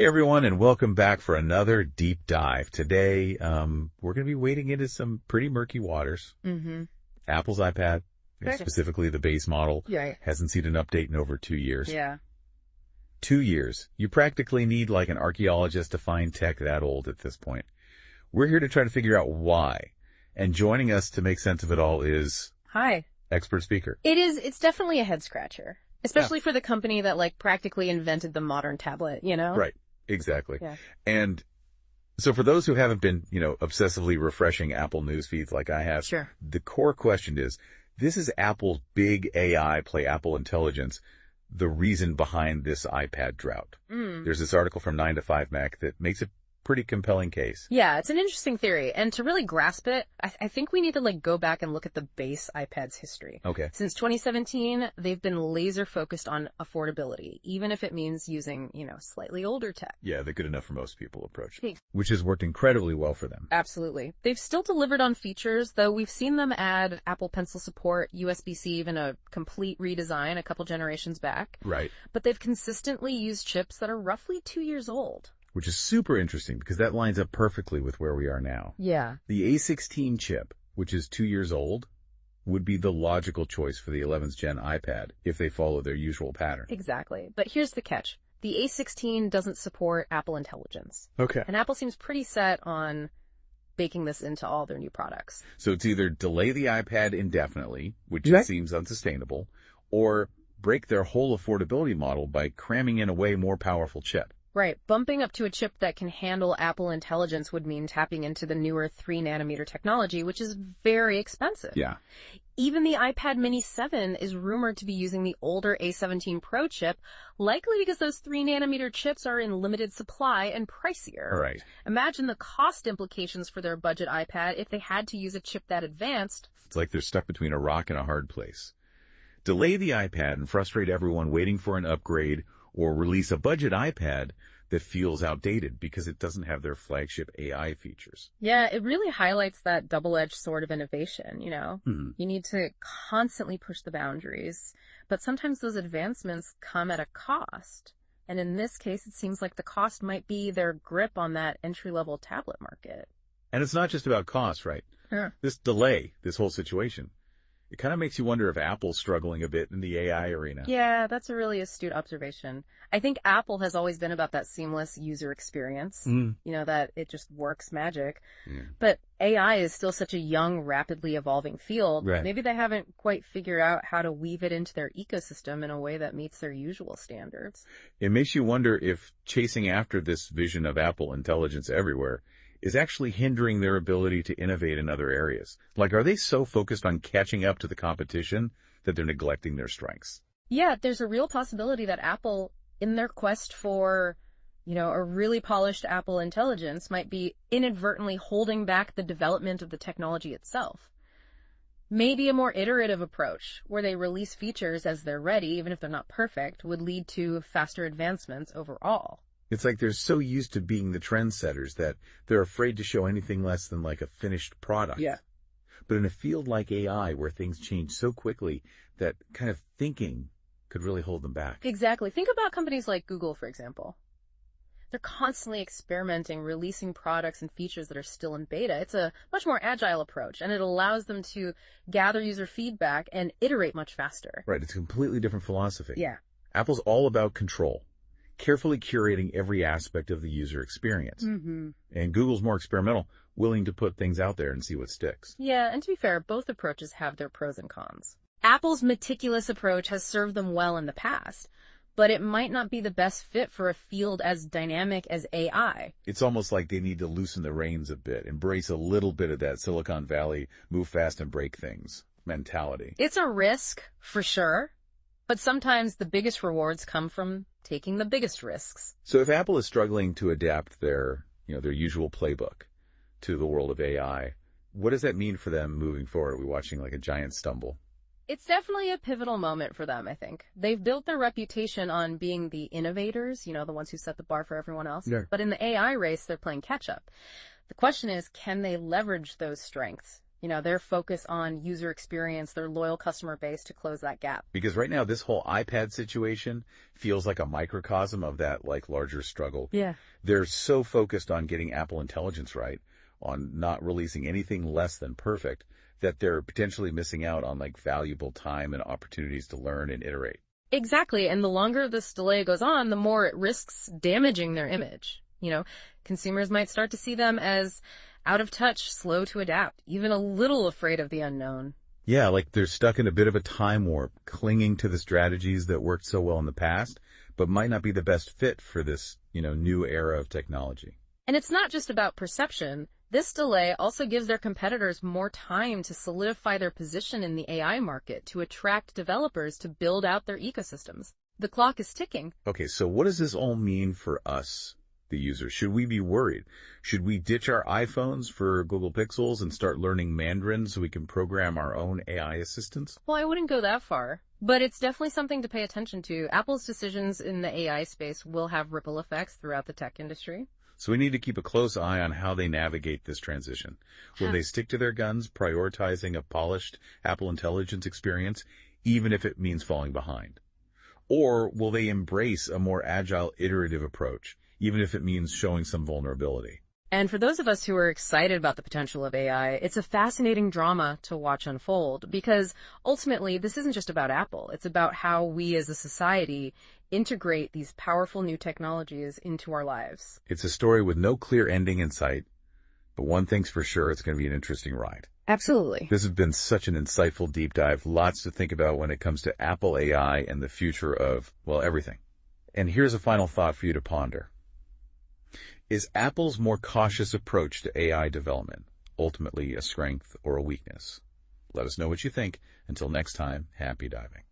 Hey everyone, and welcome back for another deep dive. Today, we're going to be wading into some pretty murky waters. Apple's iPad, specifically the base model, hasn't seen an update in over 2 years. 2 years. You practically need like an archaeologist to find tech that old at this point. We're here to try to figure out why. And joining us to make sense of it all is... Hi. Expert speaker. It's definitely a head scratcher. Especially for the company that like practically invented the modern tablet, you know? Right. Exactly. Yeah. And so for those who haven't been, obsessively refreshing Apple news feeds like I have, Sure. The core question is, this is Apple's big AI play, Apple Intelligence, the reason behind this iPad drought. There's this article from 9 to 5 Mac that makes a pretty compelling case. Yeah, it's an interesting theory. And to really grasp it, I think we need to like go back and look at the base iPad's history. Okay. Since 2017, they've been laser focused on affordability, even if it means using, slightly older tech. Yeah, the good enough for most people approach, which has worked incredibly well for them. Absolutely. They've still delivered on features, though we've seen them add Apple Pencil support, USB-C, even a complete redesign a couple generations back. Right. But they've consistently used chips that are roughly 2 years old. Which is super interesting because that lines up perfectly with where we are now. Yeah. The A16 chip, which is 2 years old, would be the logical choice for the 11th gen iPad if they follow their usual pattern. Exactly. But here's the catch. The A16 doesn't support Apple Intelligence. Okay. And Apple seems pretty set on baking this into all their new products. So it's either delay the iPad indefinitely, which just seems unsustainable, or break their whole affordability model by cramming in a way more powerful chip. Right. Bumping up to a chip that can handle Apple Intelligence would mean tapping into the newer 3-nanometer technology, which is very expensive. Yeah. Even the iPad Mini 7 is rumored to be using the older A17 Pro chip, likely because those 3-nanometer chips are in limited supply and pricier. Right. Imagine the cost implications for their budget iPad if they had to use a chip that advanced. It's like they're stuck between a rock and a hard place. Delay the iPad and frustrate everyone waiting for an upgrade, or release a budget iPad that feels outdated because it doesn't have their flagship AI features. Yeah, it really highlights that double-edged sword of innovation, You need to constantly push the boundaries, but sometimes those advancements come at a cost. And in this case, it seems like the cost might be their grip on that entry-level tablet market. And it's not just about cost, right? Yeah. This delay, this whole situation, it kind of makes you wonder if Apple's struggling a bit in the AI arena. Yeah, that's a really astute observation. I think Apple has always been about that seamless user experience, that it just works magic. Yeah. But AI is still such a young, rapidly evolving field. Right. Maybe they haven't quite figured out how to weave it into their ecosystem in a way that meets their usual standards. It makes you wonder if chasing after this vision of Apple Intelligence everywhere is actually hindering their ability to innovate in other areas. Like, are they so focused on catching up to the competition that they're neglecting their strengths? Yeah, there's a real possibility that Apple, in their quest for, a really polished Apple Intelligence, might be inadvertently holding back the development of the technology itself. Maybe a more iterative approach, where they release features as they're ready, even if they're not perfect, would lead to faster advancements overall. It's like they're so used to being the trendsetters that they're afraid to show anything less than like a finished product. Yeah. But in a field like AI, where things change so quickly, that kind of thinking could really hold them back. Exactly. Think about companies like Google, for example. They're constantly experimenting, releasing products and features that are still in beta. It's a much more agile approach, and it allows them to gather user feedback and iterate much faster. Right. It's a completely different philosophy. Yeah. Apple's all about control, carefully curating every aspect of the user experience. And Google's more experimental, willing to put things out there and see what sticks. Yeah, and to be fair, both approaches have their pros and cons. Apple's meticulous approach has served them well in the past, but it might not be the best fit for a field as dynamic as AI. It's almost like they need to loosen the reins a bit, embrace a little bit of that Silicon Valley, move fast and break things mentality. It's a risk, for sure, but sometimes the biggest rewards come from taking the biggest risks. So if Apple is struggling to adapt their usual playbook to the world of AI, what does that mean for them moving forward? Are we watching like a giant stumble? It's definitely a pivotal moment for them, I think. They've built their reputation on being the innovators, the ones who set the bar for everyone else. Yeah. But in the AI race, they're playing catch up. The question is, can they leverage those strengths Their focus on user experience, their loyal customer base to close that gap. Because right now, this whole iPad situation feels like a microcosm of that, like, larger struggle. Yeah. They're so focused on getting Apple Intelligence right, on not releasing anything less than perfect, that they're potentially missing out on, like, valuable time and opportunities to learn and iterate. Exactly. And the longer this delay goes on, the more it risks damaging their image. Consumers might start to see them as out of touch, slow to adapt, even a little afraid of the unknown. Yeah, like they're stuck in a bit of a time warp, clinging to the strategies that worked so well in the past, but might not be the best fit for this, new era of technology. And it's not just about perception. This delay also gives their competitors more time to solidify their position in the AI market, to attract developers to build out their ecosystems. The clock is ticking. Okay, so what does this all mean for us, the users? Should we be worried? Should we ditch our iPhones for Google Pixels and start learning Mandarin so we can program our own AI assistants? Well, I wouldn't go that far, but it's definitely something to pay attention to. Apple's decisions in the AI space will have ripple effects throughout the tech industry. So we need to keep a close eye on how they navigate this transition. Will they stick to their guns, prioritizing a polished Apple Intelligence experience, even if it means falling behind? Or will they embrace a more agile, iterative approach, even if it means showing some vulnerability? And for those of us who are excited about the potential of AI, it's a fascinating drama to watch unfold, because ultimately this isn't just about Apple. It's about how we as a society integrate these powerful new technologies into our lives. It's a story with no clear ending in sight, but one thing's for sure, it's going to be an interesting ride. Absolutely. This has been such an insightful deep dive. Lots to think about when it comes to Apple AI and the future of, well, everything. And here's a final thought for you to ponder. Is Apple's more cautious approach to AI development ultimately a strength or a weakness? Let us know what you think. Until next time, happy diving.